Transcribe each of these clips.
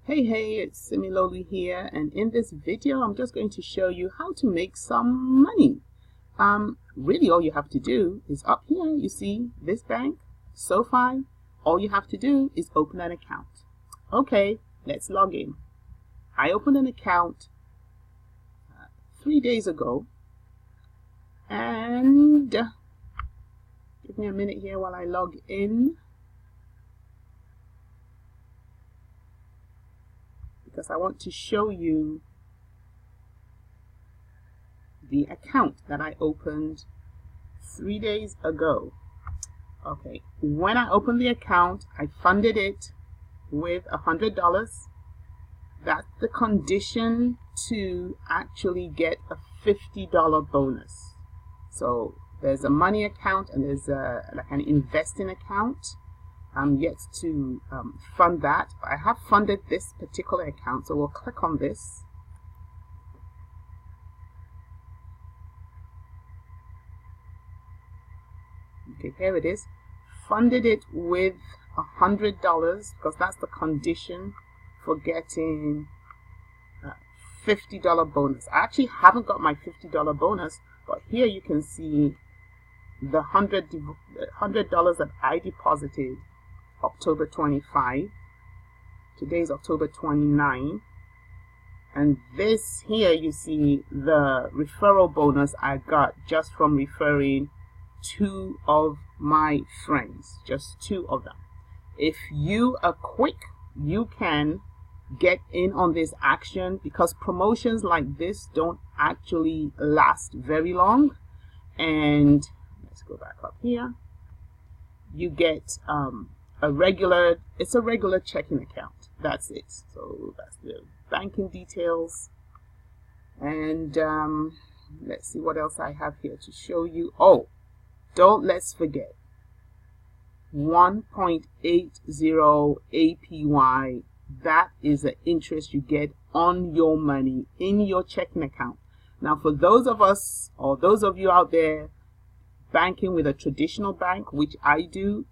Hey, it's Similoli here, and in this video I'm just going to show you how to make some money. Really all you have to do is up here, you see this bank, SOFI. All you have to do is open an account. Okay, let's log in. I opened an account 3 days ago, and give me a minute here while I log in, because I want to show you the account that I opened 3 days ago. Okay, when I opened the account, I funded it with $100. That's the condition to actually get a $50 bonus. So there's a money account and there's like an investing account. I'm yet to fund that. I have funded this particular account, so we'll click on this. Okay, here it is. Funded it with $100 because that's the condition for getting a $50 bonus. I actually haven't got my $50 bonus, but here you can see the $100 that I deposited October 25. Today's October 29, and this here you see the referral bonus I got just from referring 2 of my friends, just 2 of them. If you are quick, you can get in on this action because promotions like this don't actually last very long. And let's go back up here. You get it's a regular checking account. That's it. So that's the banking details. And let's see what else I have here to show you. Oh, let's forget 1.80 APY. That is the interest you get on your money in your checking account. Now, for those of us, or those of you out there banking with a traditional bank, which I do,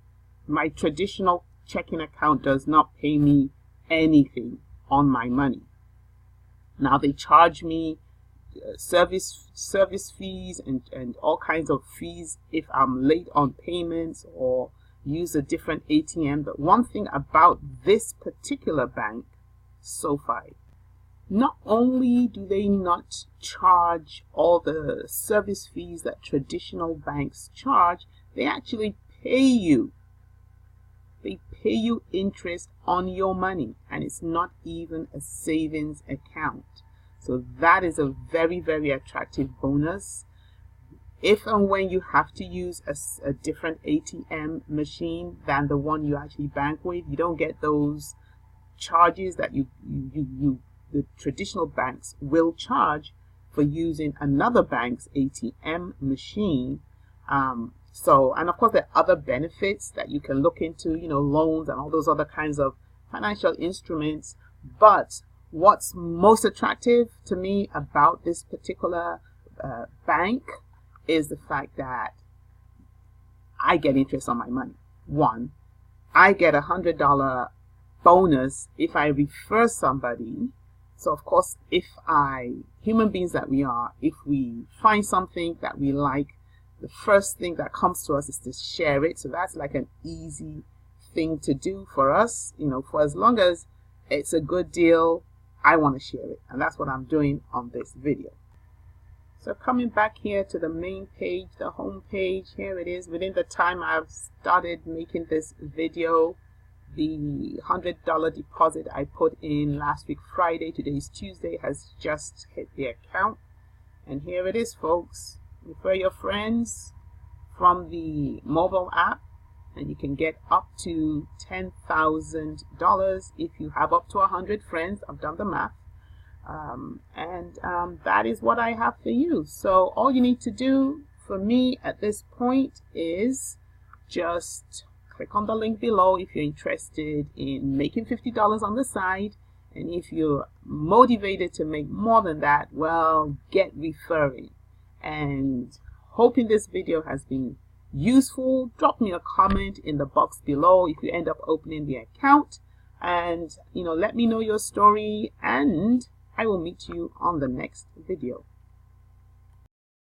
my traditional checking account does not pay me anything on my money. Now they charge me service fees and all kinds of fees if I'm late on payments or use a different ATM. But one thing about this particular bank, SOFI, not only do they not charge all the service fees that traditional banks charge, they actually pay you. They pay you interest on your money, and it's not even a savings account. So that is a very, very attractive bonus. If and when you have to use a different ATM machine than the one you actually bank with, you don't get those charges that the traditional banks will charge for using another bank's ATM machine. And of course there are other benefits that you can look into, loans and all those other kinds of financial instruments. But what's most attractive to me about this particular bank is the fact that I get interest on my money. One, I get $100 bonus if I refer somebody. So of course, human beings that we are, if we find something that we like, the first thing that comes to us is to share it. So that's like an easy thing to do for us. For as long as it's a good deal, I want to share it. And that's what I'm doing on this video. So coming back here to the main page, the home page, here it is. Within the time I've started making this video, the $100 deposit I put in last week Friday, today's Tuesday, has just hit the account. And here it is, folks. Refer your friends from the mobile app, and you can get up to $10,000 if you have up to 100 friends. I've done the math. That is what I have for you. So all you need to do for me at this point is just click on the link below if you're interested in making $50 on the side. And if you're motivated to make more than that, well, get referring. And hoping this video has been useful, drop me a comment in the box below if you end up opening the account. and let me know your story, and I will meet you on the next video.